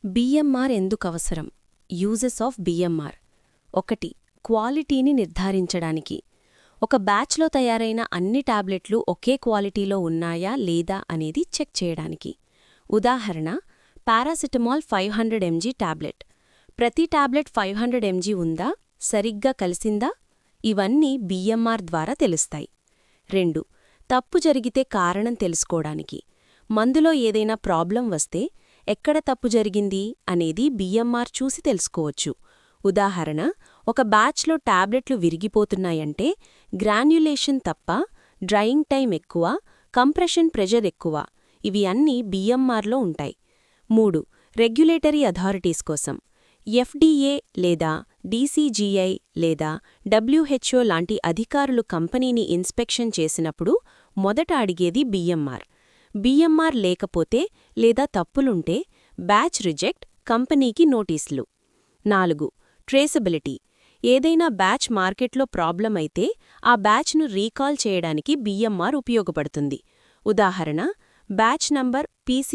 BMR ఎందుకవసరం? Uses of BMR. 1. క్వాలిటీని నిర్ధారించడానికి. ఒక బ్యాచ్లో తయారైన అన్ని టాబ్లెట్లు ఒకే క్వాలిటీలో ఉన్నాయా లేదా అనేది చెక్ చేయడానికి. ఉదాహరణ, పారాసిటమాల్ 500 mg టాబ్లెట్. ప్రతి టాబ్లెట్ 500 mg ఉందా, సరిగ్గా కలిసిందా? ఇవన్నీ బిఎంఆర్ ద్వారా తెలుస్తాయి. 2. తప్పు జరిగితే కారణం తెలుసుకోవడానికి. మందులో ఏదైనా ప్రాబ్లం వస్తే ఎక్కడ తప్పు జరిగింది అనేది బిఎంఆర్ చూసి తెలుసుకోవచ్చు. ఉదాహరణ, ఒక బ్యాచ్లో టాబ్లెట్లు విరిగిపోతున్నాయంటే గ్రాన్యులేషన్ తప్ప, డ్రయింగ్ టైం ఎక్కువ, కంప్రెషన్ ప్రెజర్ ఎక్కువ. ఇవి అన్నీ బిఎంఆర్లో ఉంటాయి. 3. రెగ్యులేటరీ అథారిటీస్ కోసం. ఎఫ్డీఏ లేదా డీసీజీఐ లేదా డబ్ల్యూహెచ్ఓ లాంటి అధికారులు కంపెనీని ఇన్స్పెక్షన్ చేసినప్పుడు మొదట అడిగేది బిఎంఆర్. బిఎంఆర్ లేకపోతే లేదా తప్పులుంటే బ్యాచ్ రిజెక్ట్, కంపెనీకి నోటీసులు. 4. ట్రేసబిలిటీ. ఏదైనా బ్యాచ్ మార్కెట్లో ప్రాబ్లం అయితే ఆ బ్యాచ్ను రీకాల్ చేయడానికి బిఎంఆర్ ఉపయోగపడుతుంది. ఉదాహరణ, బ్యాచ్ నంబర్ PC